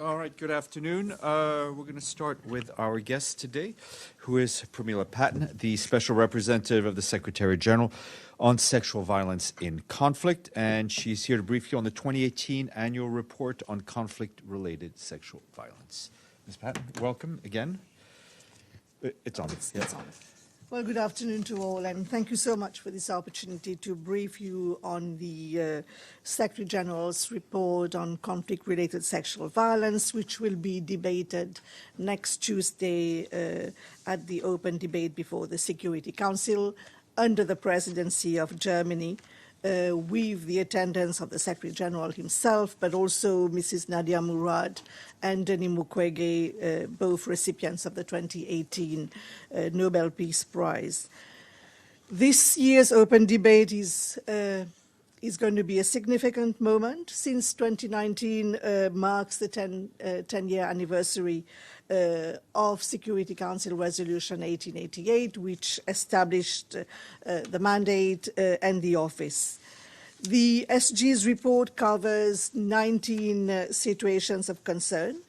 All right, good afternoon. We're going to start with our guest today, who is Pramila Patten, the Special Representative of the Secretary General on Sexual Violence in Conflict, and she's here to brief you on the 2018 Annual Report on Conflict-Related Sexual Violence. Ms. Patten, welcome again. It's on. It's on. Well, good afternoon to all, and thank you so much for this opportunity to brief you on the Secretary General's report on conflict-related sexual violence, which will be debated next Tuesday at the open debate before the Security Council under the presidency of Germany, with the attendance of the Secretary General himself, but also Mrs. Nadia Murad and Denis Mukwege, both recipients of the 2018 Nobel Peace Prize. This year's open debate is going to be a significant moment, since 2019 marks the 10-year anniversary of Security Council Resolution 1888, which established the mandate and the office. The SG's report covers 19 situations of concern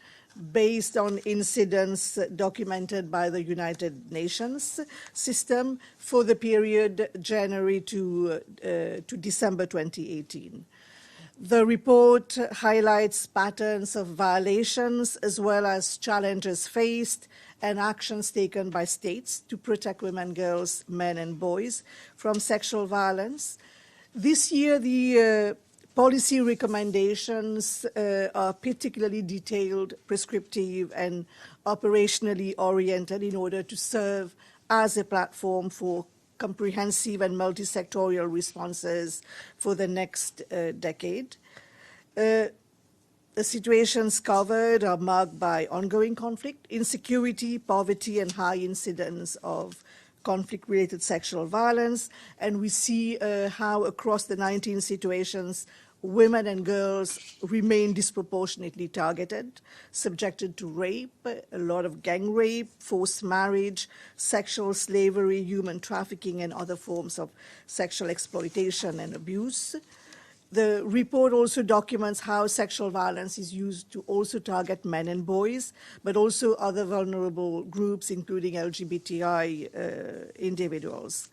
based on incidents documented by the United Nations system for the period January to December 2018. The report highlights patterns of violations as well as challenges faced and actions taken by states to protect women, girls, men, and boys from sexual violence. This year, the policy recommendations are particularly detailed, prescriptive, and operationally oriented in order to serve as a platform for comprehensive and multi-sectorial responses for the next decade. The situations covered are marked by ongoing conflict, insecurity, poverty, and high incidence of conflict-related sexual violence. And we see how across the 19 situations, women and girls remain disproportionately targeted, subjected to rape, a lot of gang rape, forced marriage, sexual slavery, human trafficking, and other forms of sexual exploitation and abuse. The report also documents how sexual violence is used to also target men and boys, but also other vulnerable groups, including LGBTI individuals.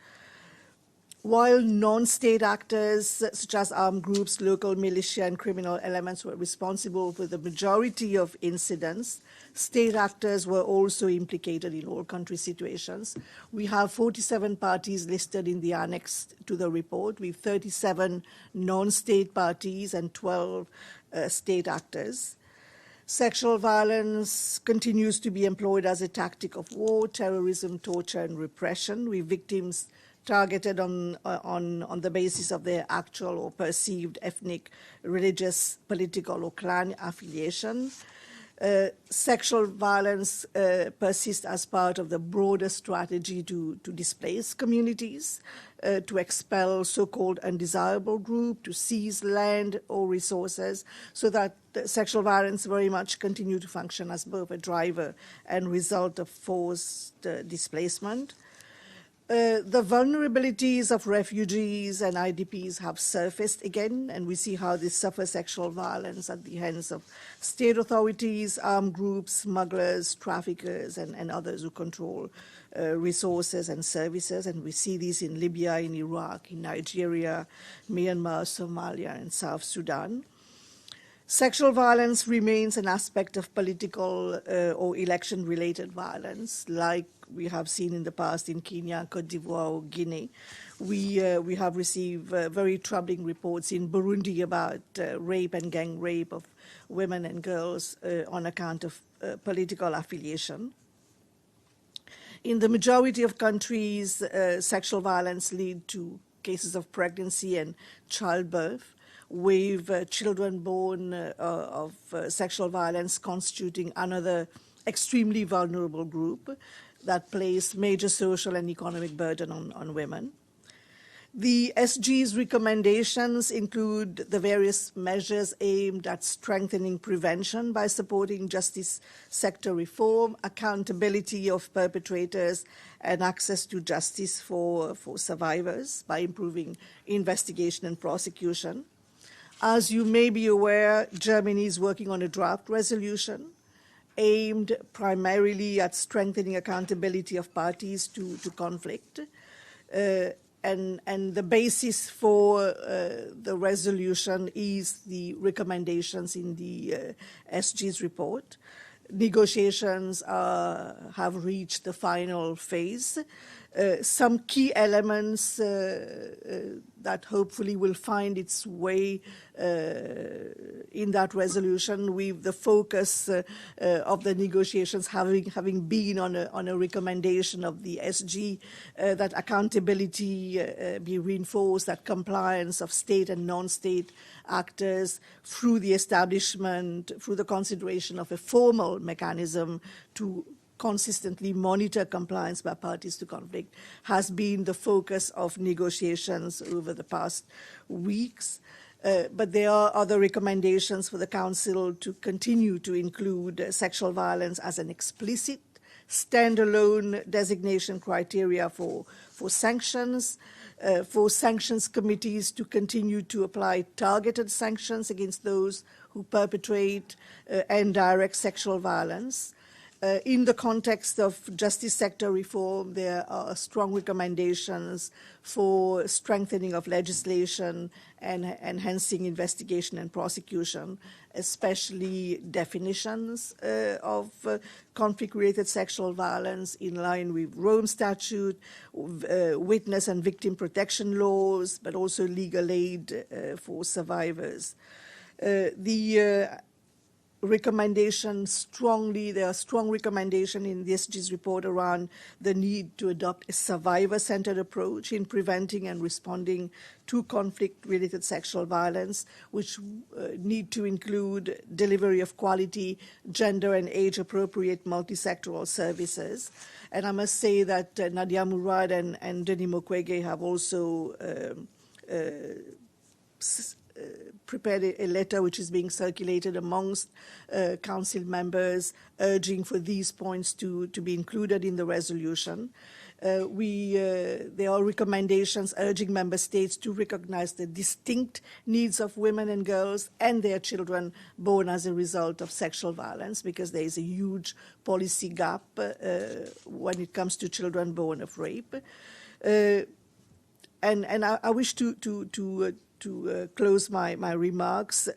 While non-state actors, such as armed groups, local militia, and criminal elements were responsible for the majority of incidents, state actors were also implicated in all country situations. We have 47 parties listed in the annex to the report, with 37 non-state parties and 12 state actors. Sexual violence continues to be employed as a tactic of war, terrorism, torture, and repression, with victims targeted on the basis of their actual or perceived ethnic, religious, political, or clan affiliation. Sexual violence persists as part of the broader strategy to displace communities, to expel so-called undesirable group, to seize land or resources, so that sexual violence very much continue to function as both a driver and result of forced displacement. The vulnerabilities of refugees and IDPs have surfaced again, and we see how they suffer sexual violence at the hands of state authorities, armed groups, smugglers, traffickers, and others who control resources and services. And we see this in Libya, in Iraq, in Nigeria, Myanmar, Somalia, and South Sudan. Sexual violence remains an aspect of political or election-related violence, like we have seen in the past in Kenya, Cote d'Ivoire, or Guinea. We have received very troubling reports in Burundi about rape and gang rape of women and girls on account of political affiliation. In the majority of countries, sexual violence leads to cases of pregnancy and childbirth, with children born of sexual violence constituting another extremely vulnerable group that place major social and economic burden on women. The SG's recommendations include the various measures aimed at strengthening prevention by supporting justice sector reform, accountability of perpetrators, and access to justice for survivors by improving investigation and prosecution. As you may be aware, Germany is working on a draft resolution aimed primarily at strengthening accountability of parties to conflict. And the basis for the resolution is the recommendations in the SG's report. Negotiations have reached the final phase. Some key elements that hopefully will find its way in that resolution, with the focus of the negotiations having been on a recommendation of the SG that accountability be reinforced, that compliance of state and non-state actors through the establishment, through the consideration of a formal mechanism to consistently monitor compliance by parties to conflict, has been the focus of negotiations over the past weeks. But there are other recommendations for the Council to continue to include sexual violence as an explicit standalone designation criteria for sanctions, for sanctions committees to continue to apply targeted sanctions against those who perpetrate and direct sexual violence. In the context of justice sector reform, there are strong recommendations for strengthening of legislation and enhancing investigation and prosecution, especially definitions of conflict-related sexual violence in line with Rome Statute, witness and victim protection laws, but also legal aid for survivors. There are strong recommendations in the SG's report around the need to adopt a survivor-centered approach in preventing and responding to conflict-related sexual violence, which need to include delivery of quality, gender and age-appropriate multi-sectoral services. And I must say that Nadia Murad and Denis Mukwege have also prepared a letter which is being circulated amongst council members, urging for these points to be included in the resolution. There are recommendations urging member states to recognize the distinct needs of women and girls and their children born as a result of sexual violence, because there is a huge policy gap when it comes to children born of rape. And I wish to close my remarks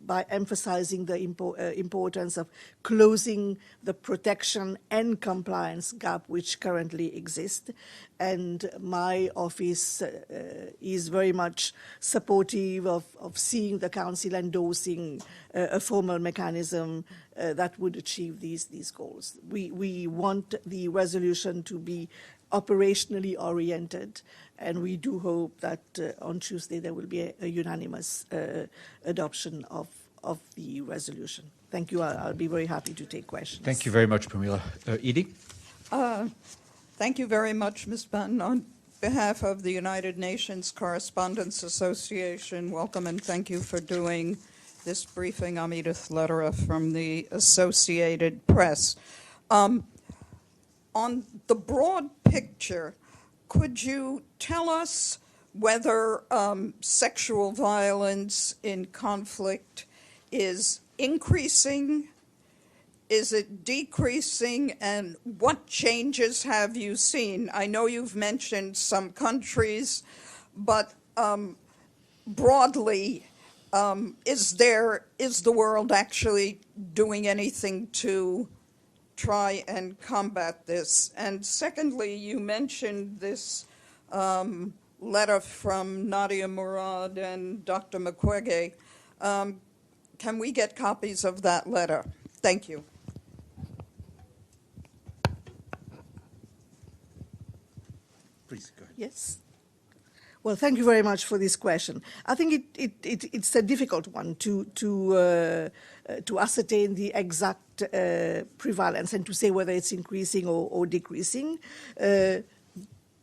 by emphasizing the importance of closing the protection and compliance gap which currently exists. And my office is very much supportive of seeing the Council endorsing a formal mechanism that would achieve these goals. We want the resolution to be operationally oriented, and we do hope that on Tuesday there will be a unanimous adoption of the resolution. Thank you. I'll be very happy to take questions. Thank you very much, Pramila. Edie? Thank you very much, Ms. Patten. On behalf of the United Nations Correspondents Association, welcome and thank you for doing this briefing. I'm Edith Lederer from the Associated Press. On the broad picture, could you tell us whether sexual violence in conflict is increasing? Is it decreasing? And what changes have you seen? I know you've mentioned some countries, but broadly, is the world actually doing anything to try and combat this? And secondly, you mentioned this letter from Nadia Murad and Dr. Mukwege. Can we get copies of that letter? Thank you. Please, go ahead. Yes. Well, thank you very much for this question. I think it's a difficult one to ascertain the exact prevalence and to say whether it's increasing or decreasing,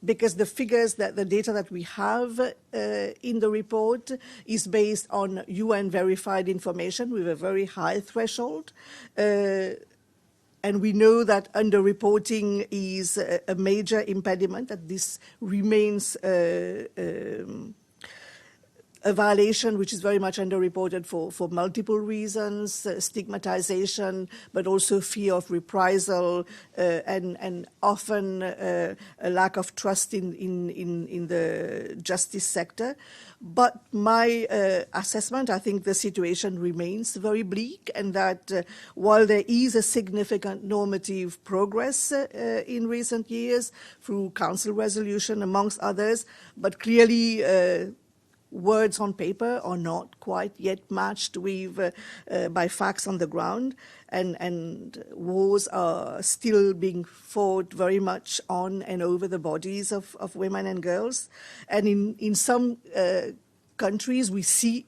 because the figures, the data that we have in the report is based on UN verified information with a very high threshold. And we know that underreporting is a major impediment, that this remains a violation which is very much underreported for multiple reasons, stigmatization, but also fear of reprisal, and often a lack of trust in the justice sector. But my assessment, I think the situation remains very bleak, and that while there is a significant normative progress in recent years through council resolution, amongst others, but clearly words on paper are not quite yet matched with by facts on the ground, and wars are still being fought very much on and over the bodies of women and girls. And in some countries we see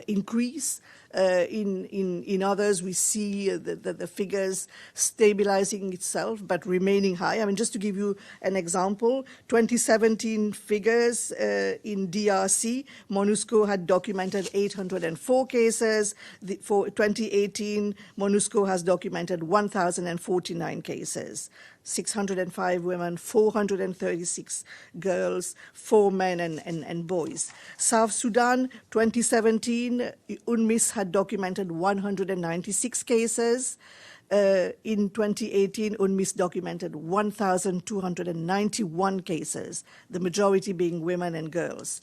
increase. In others, we see the figures stabilizing itself but remaining high. I mean, just to give you an example, 2017 figures in DRC, MONUSCO had documented 804 cases. For 2018, MONUSCO has documented 1,049 cases. 605 women, 436 girls, 4 men and boys. South Sudan, 2017, UNMISS had documented 196 cases. In 2018, UNMISS documented 1,291 cases, the majority being women and girls.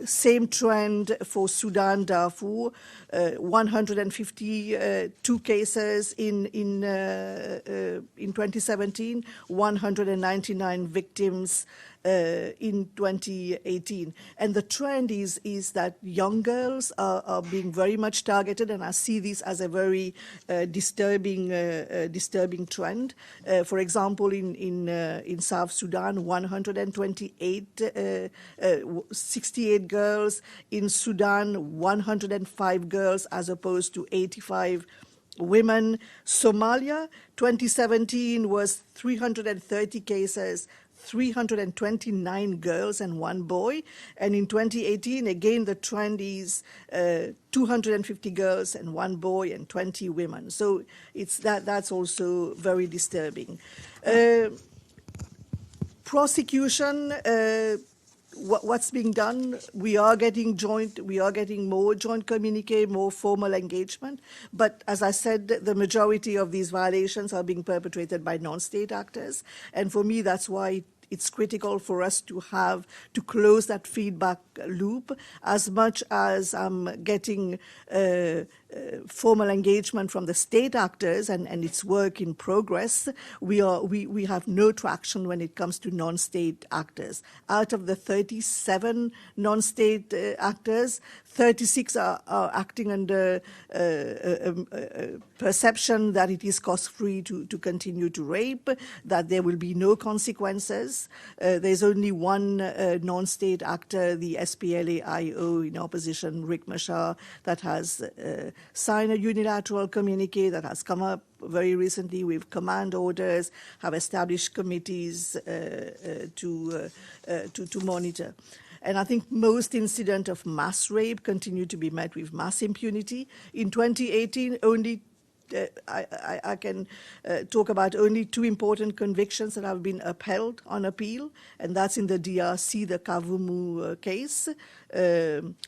Same trend for Sudan, Darfur, 152 cases in 2017, 199 victims in 2018. And the trend is that young girls are being very much targeted, and I see this as a very disturbing trend. For example, in South Sudan, 128, 68 girls. In Sudan, 105 girls as opposed to 85 women. Somalia, 2017 was 330 cases, 329 girls and 1 boy. And in 2018, again, the trend is 250 girls and 1 boy and 20 women. So that's also very disturbing. Prosecution, what's being done? We are getting more joint communique, more formal engagement. But as I said, the majority of these violations are being perpetrated by non-state actors. And for me, that's why it's critical for us to close that feedback loop. As much as I'm getting formal engagement from the state actors and its work in progress, we have no traction when it comes to non-state actors. Out of the 37 non-state actors, 36 are acting under perception that it is cost-free to continue to rape, that there will be no consequences. There's only one non-state actor, the SPLA-IO in opposition, Rick Machar, that has signed a unilateral communique that has come up very recently with command orders, have established committees to monitor. And I think most incidents of mass rape continue to be met with mass impunity. In 2018, only I can talk about only 2 important convictions that have been upheld on appeal, and that's in the DRC, the Kavumu case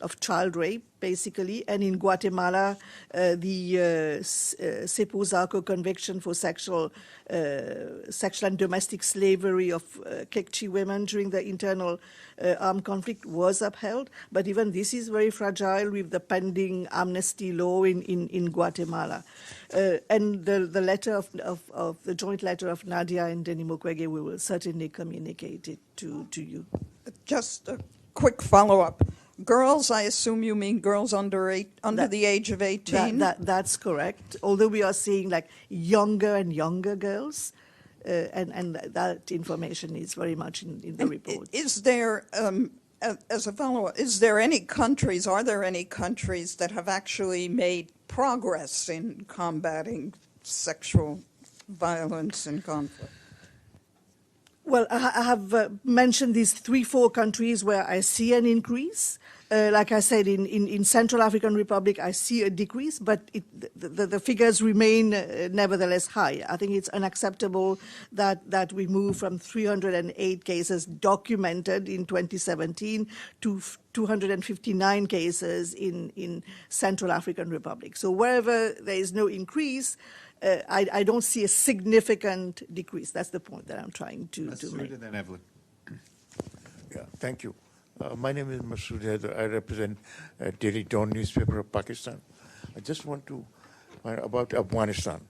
of child rape, basically, and in Guatemala, the Sepo Zarco conviction for sexual and domestic slavery of Kekchi women during the internal armed conflict was upheld. But even this is very fragile with the pending amnesty law in Guatemala. And the letter of the joint letter of Nadia and Denis Mukwege, we will certainly communicate it to you. Just a quick follow-up. Girls, I assume you mean girls under the age of 18? That's correct. Although we are seeing like younger and younger girls, and that information is very much in the report. Is there, as a follow-up, are there any countries that have actually made progress in combating sexual violence in conflict? Well, I have mentioned these 3-4 countries where I see an increase. Like I said, in Central African Republic, I see a decrease, but the figures remain nevertheless high. I think it's unacceptable that we move from 308 cases documented in 2017 to 259 cases in Central African Republic. So wherever there is no increase, I don't see a significant decrease. That's the point that I'm trying to make. And then Evelyn. Yeah, thank you. My name is Masood Haider. I represent Daily Dawn newspaper of Pakistan. I just want to find about Afghanistan.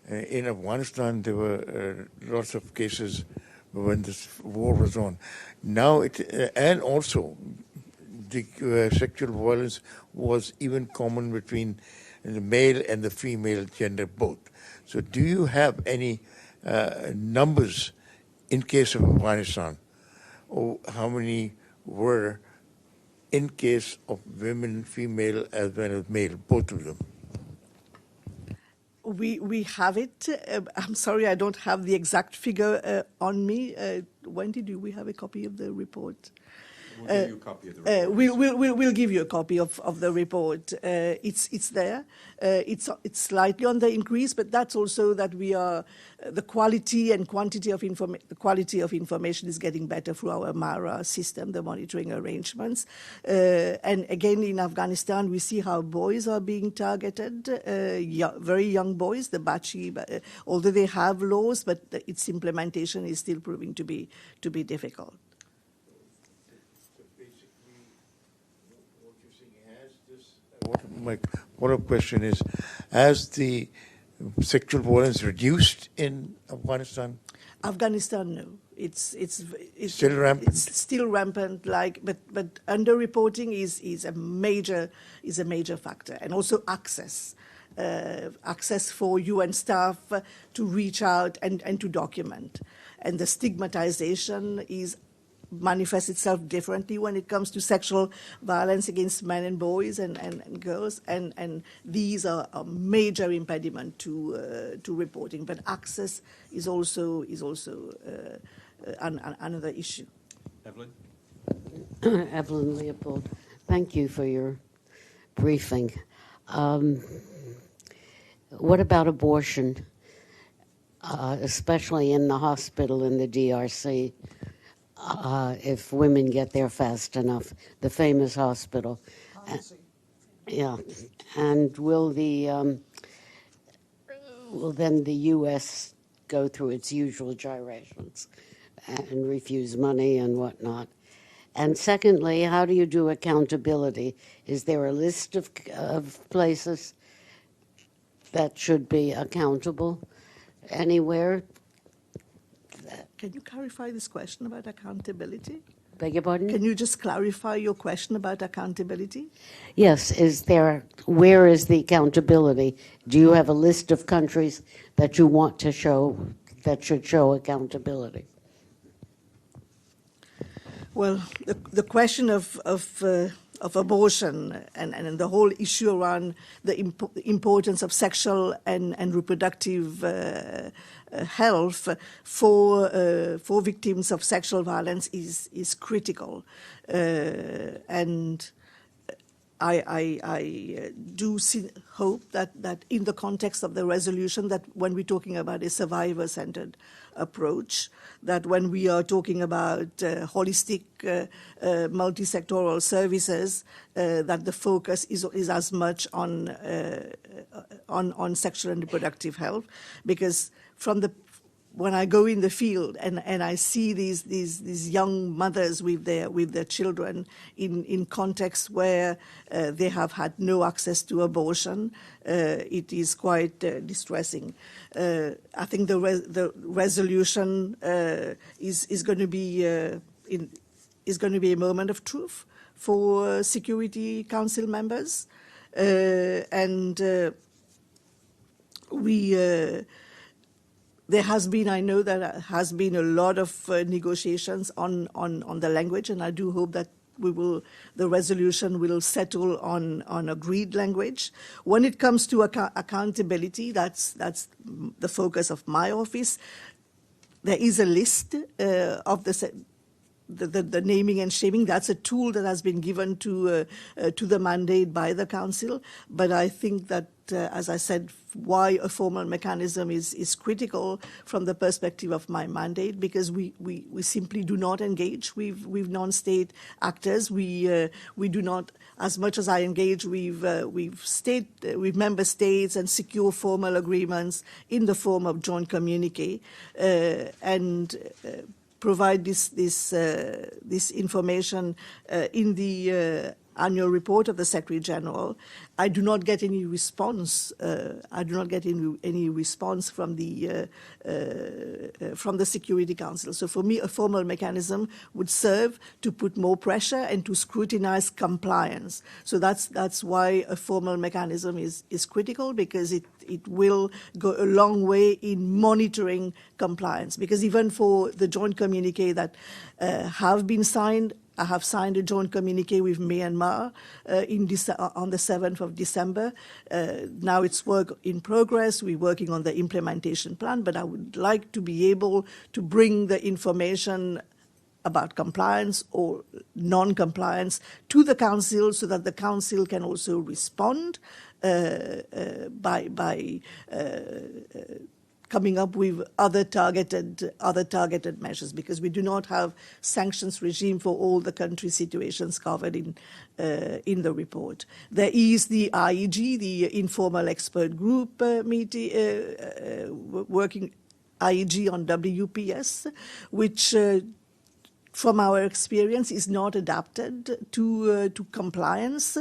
In Afghanistan, there were lots of cases when this war was on. Now, and also the sexual violence was even common between the male and the female gender both. So do you have any numbers in case of Afghanistan? Or how many were in case of women, female as well as male, both of them? We have it. I'm sorry, I don't have the exact figure on me. Wendy, do we have a copy of the report? We'll give you a copy of the report. We'll give you a copy of the report. It's there. It's slightly on the increase, but that's also that we are the quality and quantity of the quality of information is getting better through our MARA system, the monitoring arrangements. And again, in Afghanistan, we see how boys are being targeted, very young boys, the Bachi, although they have laws, but its implementation is still proving to be difficult. My follow-up question is, has the sexual violence reduced in Afghanistan? Afghanistan, no. It's still rampant. It's still rampant. But underreporting is a major factor, and also access for UN staff to reach out and to document, and the stigmatization manifests itself differently when it comes to sexual violence against men and boys and girls, and these are a major impediment to reporting. But access is also another issue. Evelyn? Evelyn Leopold, thank you for your briefing. What about abortion, especially in the hospital in the DRC? If women get there fast enough, the famous hospital. Yeah, and will then the U.S. go through its usual gyrations and refuse money and whatnot? And secondly, how do you do accountability? Is there a list of places that should be accountable anywhere? Can you clarify this question about accountability? Beg your pardon? Can you just clarify your question about accountability? Yes. Where is the accountability? Do you have a list of countries that you want to show, that should show accountability? Well, the question of abortion and the whole issue around the importance of sexual and reproductive health for victims of sexual violence is critical, and I do hope that in the context of the resolution, that when we're talking about a survivor-centered approach, that when we are talking about holistic multi-sectoral services, that the focus is as much on sexual and reproductive health, because when I go in the field and I see these young mothers with their children in contexts where they have had no access to abortion, it is quite distressing. I think the resolution is going to be a moment of truth for Security Council members, and there has been, I know that has been a lot of negotiations on the language, and I do hope that the resolution will settle on agreed language. When it comes to accountability, that's the focus of my office. There is a list of the naming and shaming. That's a tool that has been given to the mandate by the council. But I think that, as I said, why a formal mechanism is critical from the perspective of my mandate, because we simply do not engage with non-state actors. We do not, as much as I engage with member states and secure formal agreements in the form of joint communique, and provide this information in the annual report of the Secretary General. I do not get any response. I do not get any response from the Security Council. So for me, a formal mechanism would serve to put more pressure and to scrutinize compliance. So that's why a formal mechanism is critical, because it will go a long way in monitoring compliance. Because even for the joint communique that have been signed, I have signed a joint communique with Myanmar on the 7th of December. Now it's work in progress. We're working on the implementation plan, but I would like to be able to bring the information about compliance or non-compliance to the Council, so that the Council can also respond by coming up with other targeted measures, because we do not have sanctions regime for all the country situations covered in the report. There is the IEG, the Informal Expert Group meeting, working IEG on WPS, which from our experience is not adapted to compliance.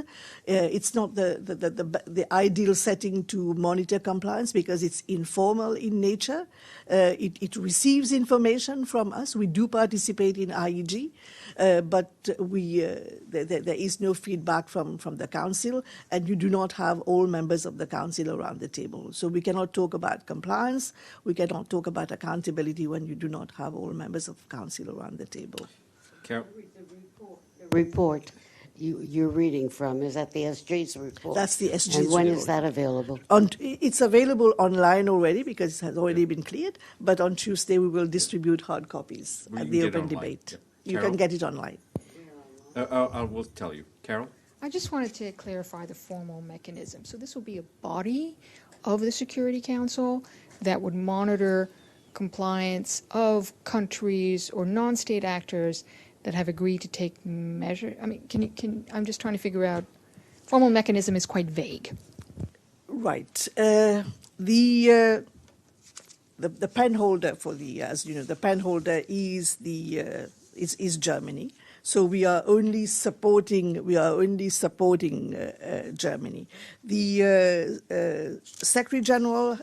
It's not the ideal setting to monitor compliance, because it's informal in nature. It receives information from us. We do participate in IEG, but there is no feedback from the Council, and you do not have all members of the Council around the table. So we cannot talk about compliance. We cannot talk about accountability when you do not have all members of Council around the table. Carol? The report you're reading from, is that the SG's report? That's the SG's And when report. is that available? It's available online already, because it has already been cleared, but on Tuesday we will distribute hard copies Well, at you the can get it open online. debate. Yep. You Carol? can get it online. I will tell you. Carol? I just wanted to clarify the formal mechanism. So this will be a body of the Security Council that would monitor compliance of countries or non-state actors that have agreed to take measures. I mean, I'm just trying to figure out, formal mechanism is quite vague. Right. The pen holder for the, as you know, the pen holder is is Germany. So we are only supporting Germany. The Secretary General,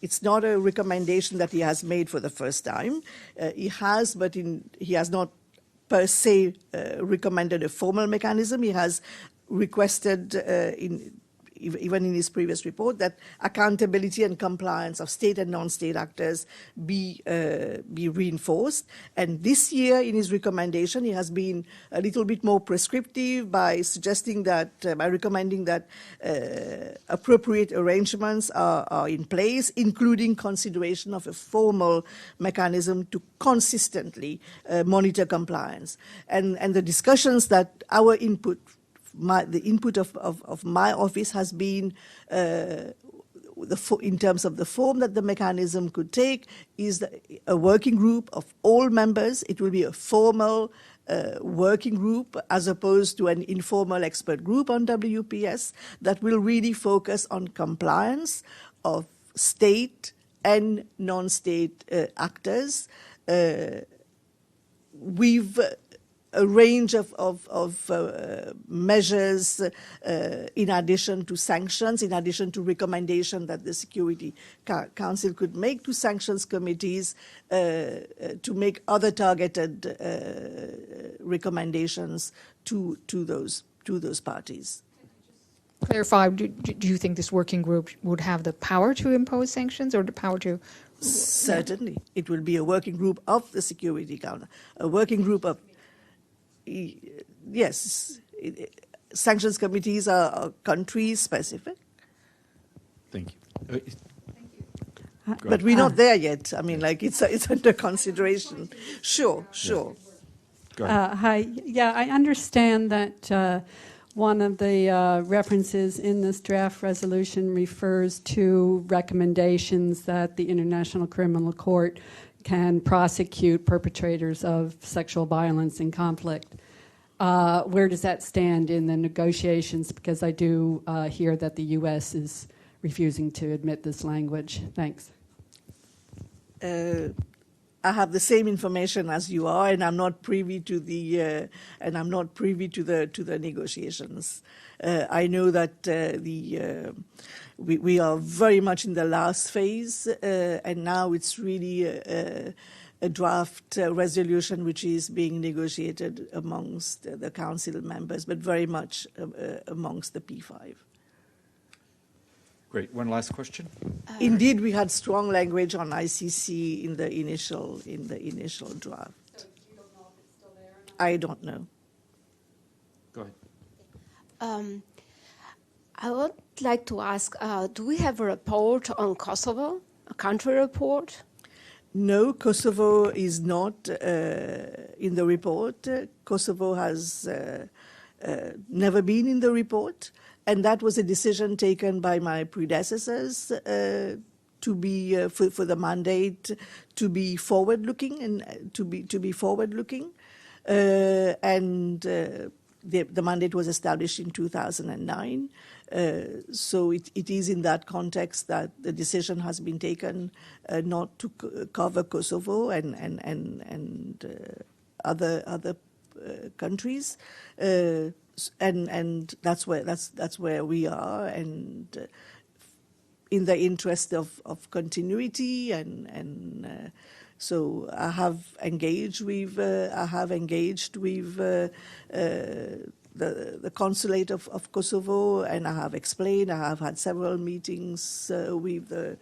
it's not a recommendation that he has made for the first time. He has, but he has not per se recommended a formal mechanism. He has requested even in his previous report, that accountability and compliance of state and non-state actors be reinforced. And this year, in his recommendation, he has been a little bit more prescriptive by suggesting that, by recommending that appropriate arrangements are in place, including consideration of a formal mechanism to consistently monitor compliance. And the discussions that our input, the input of my office has been in terms of the form that the mechanism could take is a working group of all members. It will be a formal working group as opposed to an informal expert group on WPS that will really focus on compliance of state and non-state actors with a range of measures in addition to sanctions, in addition to recommendation that the Security Council could make to sanctions committees to make other targeted recommendations to those parties. Clarify, do you think this working group would have the power to impose sanctions or the power to... Certainly. It will be a working group of the Security Council, a working group of... Yes, sanctions committees are country-specific. Thank you. But we're not there yet. I mean, like, it's under consideration. Sure. Go ahead. Hi. Yeah, I understand that one of the references in this draft resolution refers to recommendations that the International Criminal Court can prosecute perpetrators of sexual violence in conflict. Where does that stand in the negotiations? Because I do hear that the U.S. is refusing to admit this language. Thanks. I have the same information as you are, and I'm not privy to the negotiations. I know that we are very much in the last phase, and now it's really a draft resolution which is being negotiated amongst the council members, but very much amongst the P5. Great. One last question. Indeed, we had strong language on ICC in the initial draft. So you don't know if it's still there or not? I don't know. Go ahead. I would like to ask, do we have a report on Kosovo, a country report? No, Kosovo is not in the report. Kosovo has never been in the report, and that was a decision taken by my predecessors to be for the mandate to be forward-looking and to be forward-looking, and the mandate was established in 2009. So it is in that context that the decision has been taken not to cover Kosovo and other countries, and that's where we are, and in the interest of continuity and so I have engaged with the consulate of Kosovo, and I have explained. I have had several meetings with the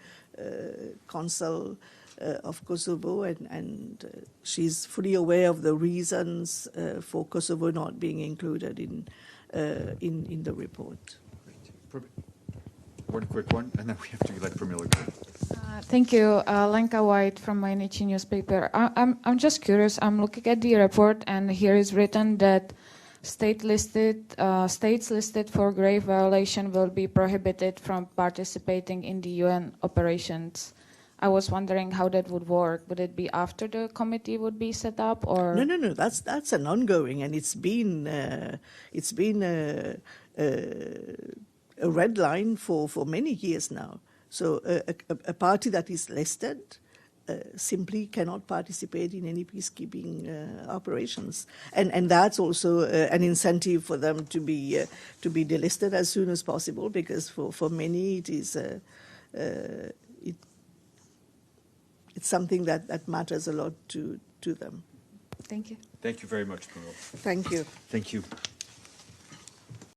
consul of Kosovo, and she's fully aware of the reasons for Kosovo not being included in the report. Great. One quick one, and then we have to let Pramila go. Thank you, Lenka White from Mainichi newspaper. I'm just curious. I'm looking at the report, and here is written that states listed for grave violation will be prohibited from participating in the UN operations. I was wondering how that would work. Would it be after the committee would be set up, or No. That's an ongoing, and it's been a red line for many years now. So a party that is listed simply cannot participate in any peacekeeping operations, and that's also an incentive for them to be delisted as soon as possible, because for many it is it's something that matters a lot to them. Thank you. Thank you very much, Pramila. Thank you. Thank you.